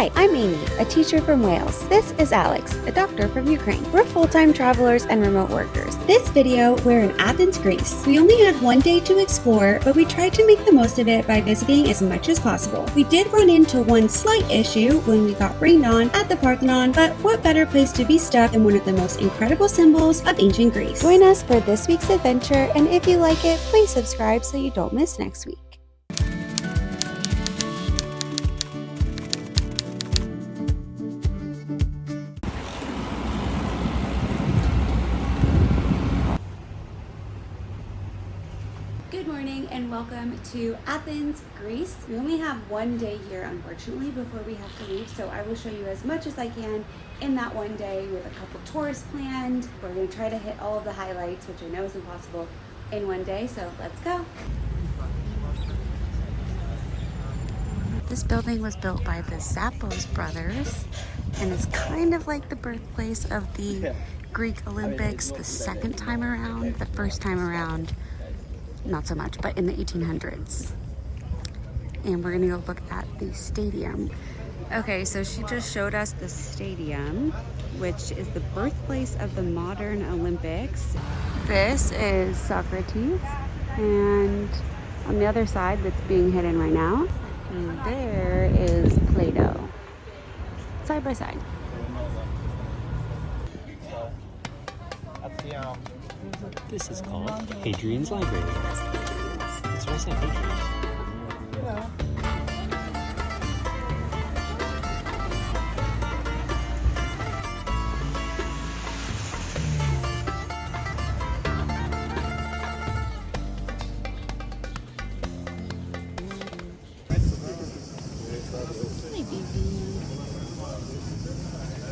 Hi, I'm Amy, a teacher from Wales. This is Alex, a doctor from Ukraine. We're full-time travelers and remote workers. This video, we're in Athens, Greece. We only had one day to explore, but we tried to make the most of it by visiting as much as possible. We did run into one slight issue when we got rained on at the Parthenon, but what better place to be stuck than one of the most incredible symbols of ancient Greece? Join us for this week's adventure, and if you like it, please subscribe so you don't miss next week. Good morning and welcome to Athens, Greece. We only have one day here, unfortunately, before we have to leave, so I will show you as much as I can in that one day with a couple tours planned. We're going to try to hit all of the highlights, which I know is impossible in one day, so let's go. This building was built by the Zappos brothers and it's kind of like the birthplace of the Greek Olympics the second time around. The first time around, not so much, but in the 1800s. And we're gonna go look at the stadium. Okay, so she just showed us the stadium, which is the birthplace of the modern Olympics. This is Socrates, and on the other side that's being hidden right now, there is Plato, side by side. This is called Hadrian's Library. That's what I said, Hadrian's.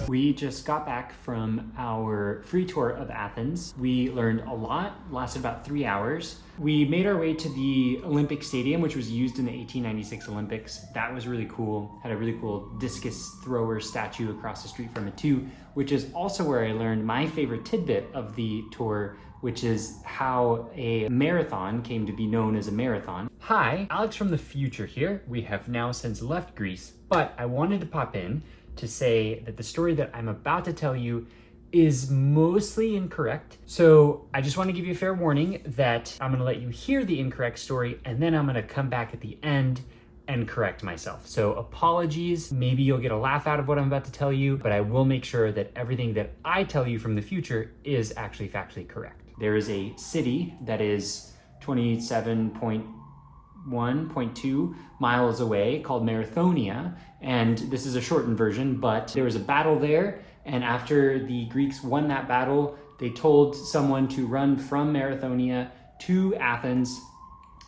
We just got back from our free tour of Athens. We learned a lot, lasted about 3 hours. We made our way to the Olympic Stadium, which was used in the 1896 Olympics. That was really cool. Had a really cool discus thrower statue across the street from it too, which is also where I learned my favorite tidbit of the tour, which is how a marathon came to be known as a marathon. Hi, Alex from the future here. We have now since left Greece, but I wanted to pop in to say that the story that I'm about to tell you is mostly incorrect. So I just want to give you a fair warning that I'm going to let you hear the incorrect story and then I'm going to come back at the end and correct myself. So apologies, maybe you'll get a laugh out of what I'm about to tell you, but I will make sure that everything that I tell you from the future is actually factually correct. There is a city that is 27.1.2 miles away called Marathonia, and this is a shortened version, but there was a battle there, and after the Greeks won that battle, they told someone to run from Marathonia to Athens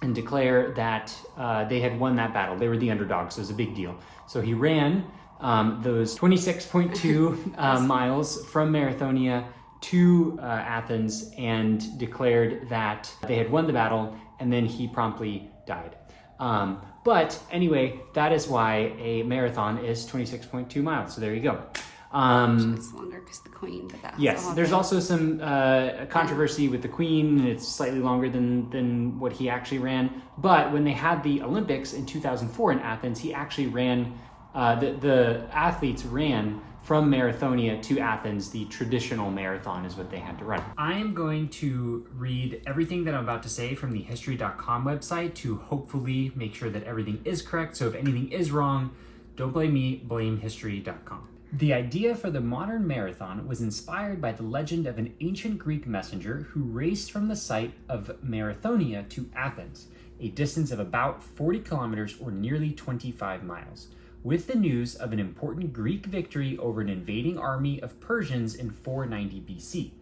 and declare that they had won that battle. They were the underdogs, so it was a big deal. So he ran those 26.2 miles from Marathonia to Athens and declared that they had won the battle, and then he promptly died. But anyway, that is why a marathon is 26.2 miles. So there you go. It's longer because the queen, but that's yes, there's also some controversy with the queen, and it's slightly longer than what he actually ran. But when they had the Olympics in 2004 in Athens, he actually ran, the athletes ran from Marathonia to Athens. The traditional marathon is what they had to run. I am going to read everything that I'm about to say from the history.com website to hopefully make sure that everything is correct. So if anything is wrong, don't blame me, blame history.com. The idea for the modern marathon was inspired by the legend of an ancient Greek messenger who raced from the site of Marathonia to Athens, a distance of about 40 kilometers or nearly 25 miles. With the news of an important Greek victory over an invading army of Persians in 490 BC.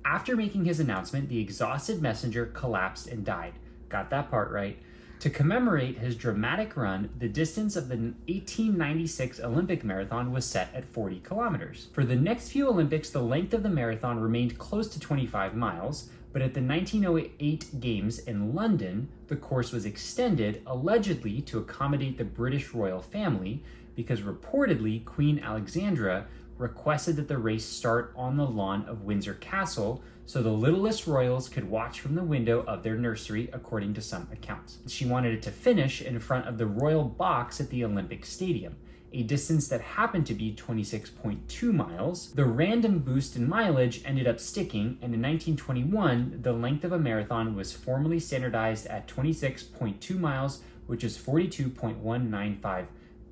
After making his announcement, the exhausted messenger collapsed and died. Got that part right. To commemorate his dramatic run, the distance of the 1896 Olympic marathon was set at 40 kilometers. For the next few Olympics, the length of the marathon remained close to 25 miles, but at the 1908 Games in London, the course was extended, allegedly to accommodate the British royal family, because reportedly Queen Alexandra requested that the race start on the lawn of Windsor Castle so the littlest royals could watch from the window of their nursery, according to some accounts. She wanted it to finish in front of the royal box at the Olympic Stadium, a distance that happened to be 26.2 miles. The random boost in mileage ended up sticking, and in 1921, the length of a marathon was formally standardized at 26.2 miles, which is 42.195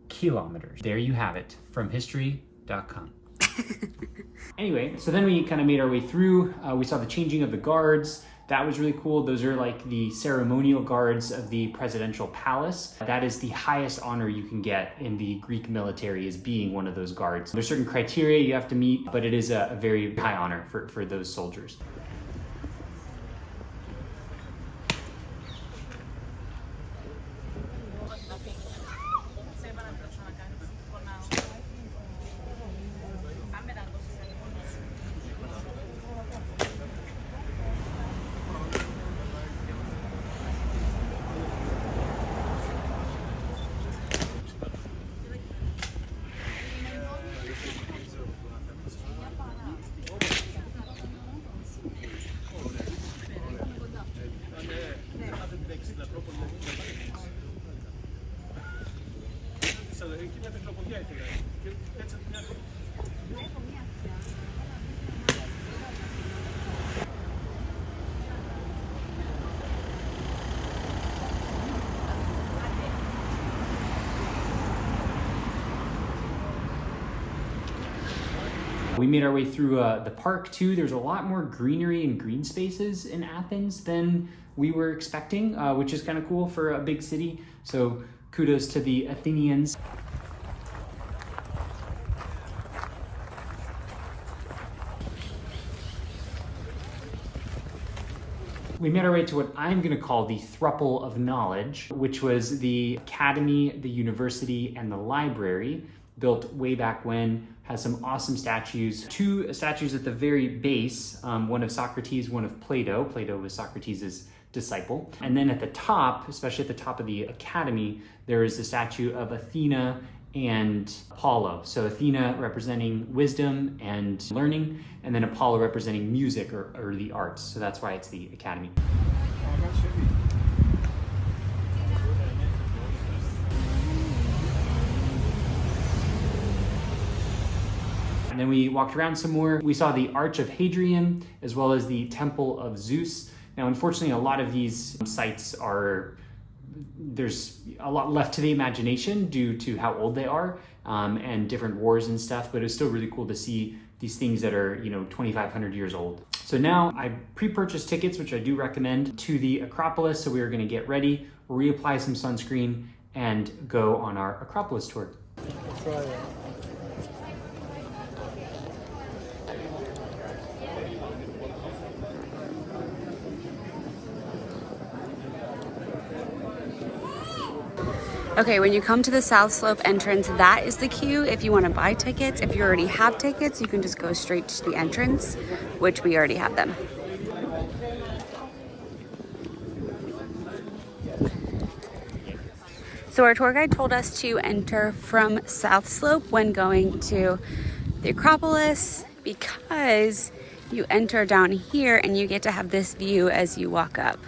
kilometers. There you have it, from history.com. Anyway, so then we kind of made our way through. We saw the changing of the guards. That was really cool. Those are like the ceremonial guards of the presidential palace. That is the highest honor you can get in the Greek military, is being one of those guards. There's certain criteria you have to meet, but it is a very high honor for those soldiers. We made our way through the park too. There's a lot more greenery and green spaces in Athens than we were expecting, which is kind of cool for a big city. So kudos to the Athenians. We made our way to what I'm going to call the thruple of knowledge, which was the academy, the university, and the library, built way back when. Has some awesome statues. Two statues at the very base, one of Socrates, one of Plato. Plato was Socrates' disciple. And then at the top, especially at the top of the academy, there is the statue of Athena and Apollo. So Athena representing wisdom and learning, and then Apollo representing music or the arts. So that's why it's the academy. And then we walked around some more. We saw the Arch of Hadrian, as well as the Temple of Zeus. Now, unfortunately, a lot of these sites there's a lot left to the imagination due to how old they are and different wars and stuff, but it's still really cool to see these things that are, 2,500 years old. So now I pre-purchased tickets, which I do recommend, to the Acropolis. So we are gonna get ready, reapply some sunscreen, and go on our Acropolis tour. Okay, when you come to the South Slope entrance, that is the queue if you want to buy tickets. If you already have tickets, you can just go straight to the entrance, which we already have them. So our tour guide told us to enter from South Slope when going to the Acropolis, because you enter down here and you get to have this view as you walk up.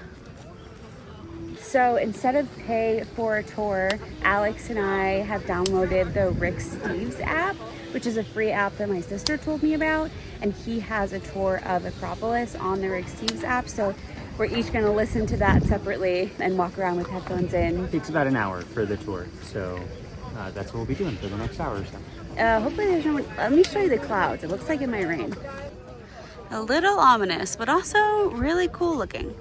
So instead of pay for a tour, Alex and I have downloaded the Rick Steves app, which is a free app that my sister told me about, and he has a tour of Acropolis on the Rick Steves app. So we're each going to listen to that separately and walk around with headphones in. It takes about an hour for the tour, so that's what we'll be doing for the next hour or so. Hopefully there's no one. Let me show you the clouds. It looks like it might rain. A little ominous, but also really cool looking.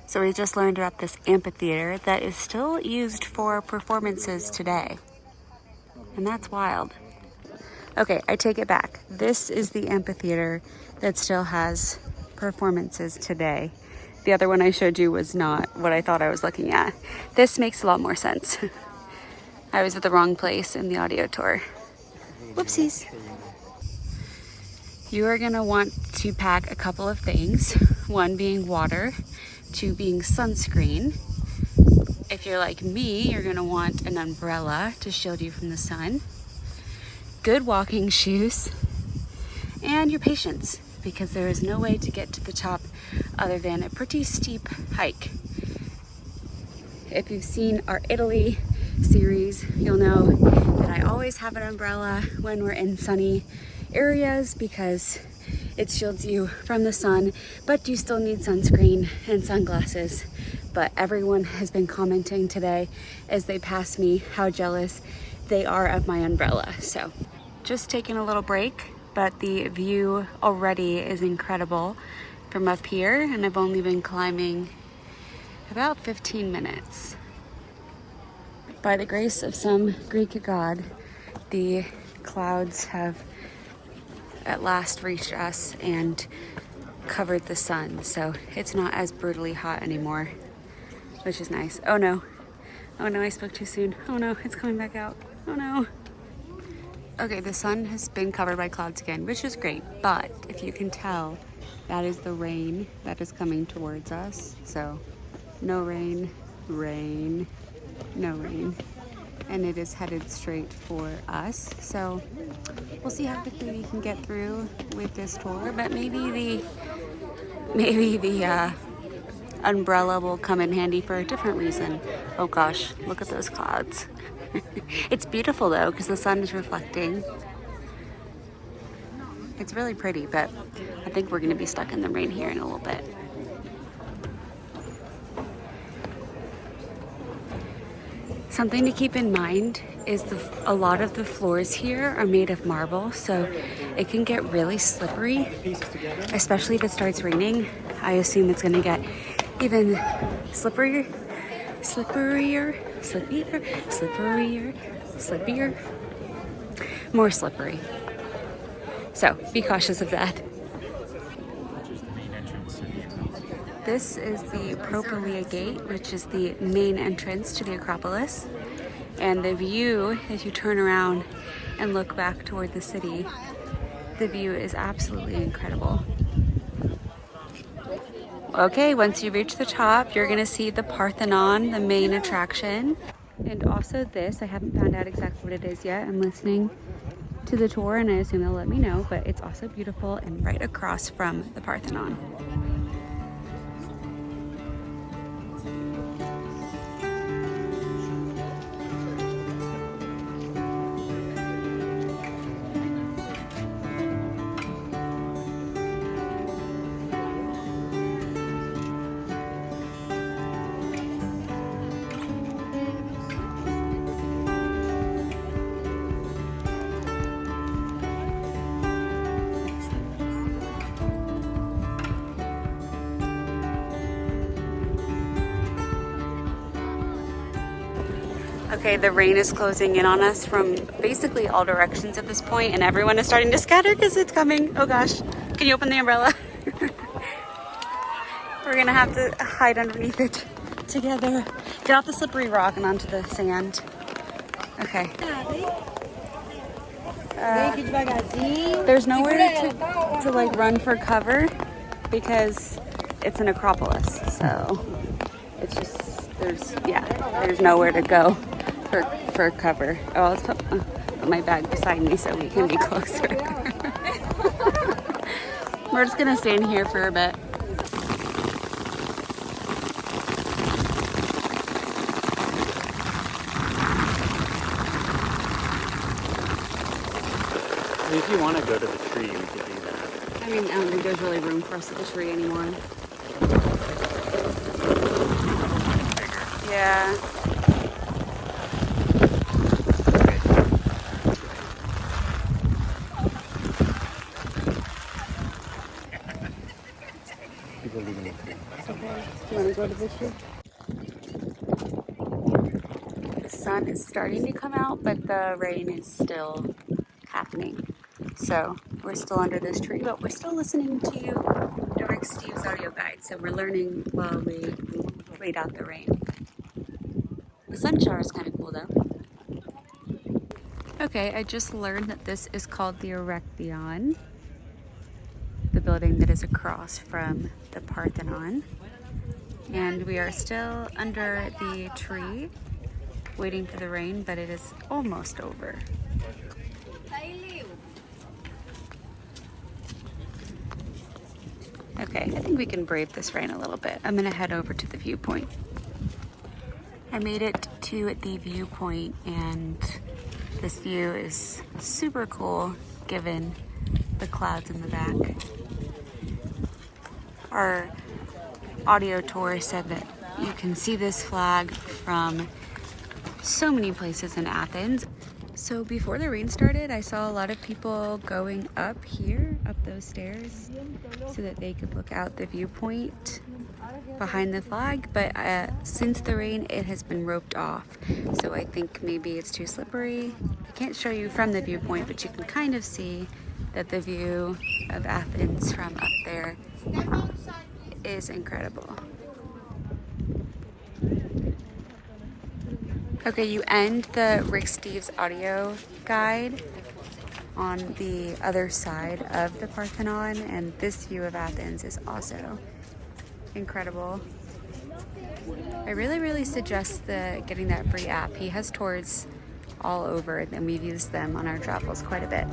So we just learned about this amphitheater that is still used for performances today. And that's wild. Okay, I take it back. This is the amphitheater that still has performances today. The other one I showed you was not what I thought I was looking at. This makes a lot more sense. I was at the wrong place in the audio tour. Whoopsies. You are gonna want to pack a couple of things. One being water, two being sunscreen. If you're like me, you're gonna want an umbrella to shield you from the sun, good walking shoes, and your patience, because there is no way to get to the top other than a pretty steep hike. if you've seen our Italy series, you'll know that I always have an umbrella when we're in sunny areas because it shields you from the sun, but you still need sunscreen and sunglasses. But everyone has been commenting today as they pass me how jealous they are of my umbrella. So just taking a little break, but the view already is incredible from up here, and I've only been climbing about 15 minutes. By the grace of some Greek god, the clouds have at last reached us and covered the sun, so it's not as brutally hot anymore, which is nice. Oh no, I spoke too soon. Oh no, it's coming back out. Oh no. Okay, the sun has been covered by clouds again, which is great, but if you can tell, that is the rain that is coming towards us. So no rain, rain, no rain, and it is headed straight for us. So we'll see how quickly we can get through with this tour, but maybe the umbrella will come in handy for a different reason. Oh gosh, look at those clouds. It's beautiful though, because the sun is reflecting. It's really pretty, but I think we're gonna be stuck in the rain here in a little bit. Something to keep in mind is a lot of the floors here are made of marble, so it can get really slippery, especially if it starts raining. I assume it's gonna get even slipperier, more slippery. So be cautious of that. This is the Acropolis gate, which is the main entrance to the Acropolis. And the view, as you turn around and look back toward the city, the view is absolutely incredible. Okay, once you reach the top, you're gonna see the Parthenon, the main attraction. And also this, I haven't found out exactly what it is yet. I'm listening to the tour and I assume they'll let me know, but it's also beautiful and right across from the Parthenon. Okay, the rain is closing in on us from basically all directions at this point, and everyone is starting to scatter because it's coming. Oh gosh, can you open the umbrella? We're gonna have to hide underneath it together. Get off the slippery rock and onto the sand. Okay. There's nowhere to like run for cover because it's an Acropolis, so it's just, there's nowhere to go for cover. Oh, let's put my bag beside me so we can be closer. We're just gonna stand here for a bit. If you want to go to the tree, we could do that. I mean, I don't think there's really room for us at the tree anymore. Yeah. People leaving the tree. Okay. Do you want to go to the tree? The sun is starting to come out, but the rain is still happening. So we're still under this tree, but we're still listening to Direct Steve's audio guide. So we're learning while we wait out the rain. The sun shower is kind of cool though. Okay, I just learned that this is called the Erechtheion, the building that is across from the Parthenon. And we are still under the tree, waiting for the rain, but it is almost over. Okay, I think we can brave this rain a little bit. I'm gonna head over to the viewpoint. I made it to the viewpoint, and this view is super cool given the clouds in the back. Our audio tour said that you can see this flag from so many places in Athens. So before the rain started, I saw a lot of people going up here, up those stairs, so that they could look out the viewpoint behind the flag. But since the rain, it has been roped off. So I think maybe it's too slippery. I can't show you from the viewpoint, but you can kind of see that the view of Athens from up there is incredible. Okay, you end the Rick Steves audio guide on the other side of the Parthenon, and this view of Athens is also incredible. I really suggest getting that free app. He has tours all over, and we've used them on our travels quite a bit.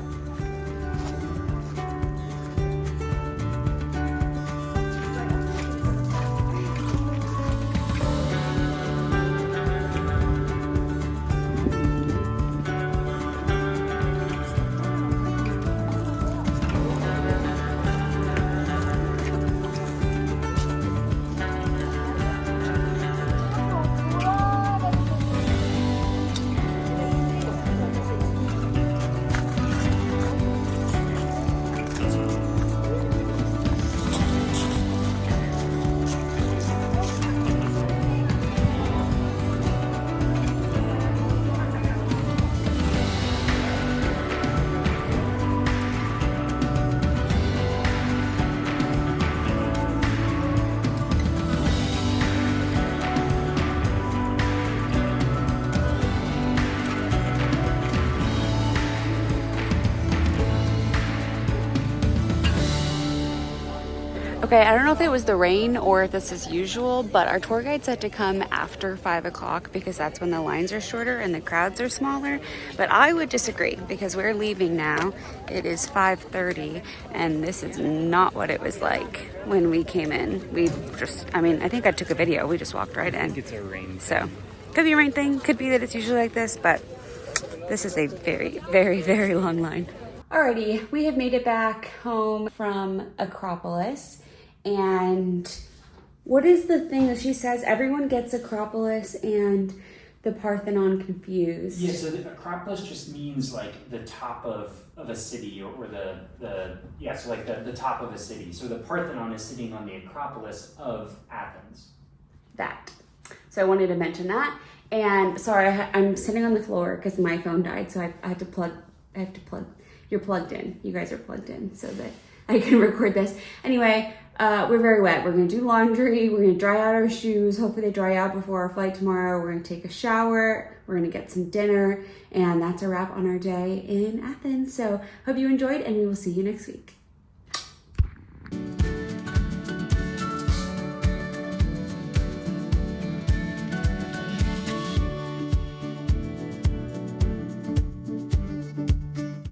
Okay, I don't know if it was the rain or if this is usual, but our tour guide said to come after 5 o'clock because that's when the lines are shorter and the crowds are smaller. But I would disagree because we're leaving now. It is 5:30 and this is not what it was like when we came in. I think I took a video. We just walked right in. I think it's a rain. So, could be a rain thing. Could be that it's usually like this, but this is a very long line. Alrighty, we have made it back home from Acropolis. And what is the thing that she says? Everyone gets Acropolis and the Parthenon confused. Yeah, so the Acropolis just means like the top of a city, or the top of a city. So the Parthenon is sitting on the Acropolis of Athens. That. So I wanted to mention that. And sorry, I'm sitting on the floor because my phone died, so I have to plug. You're plugged in. You guys are plugged in so that I can record this. Anyway, we're very wet. We're gonna do laundry. We're gonna dry out our shoes. Hopefully they dry out before our flight tomorrow. We're gonna take a shower. We're gonna get some dinner. And that's a wrap on our day in Athens. So hope you enjoyed, and we will see you next week.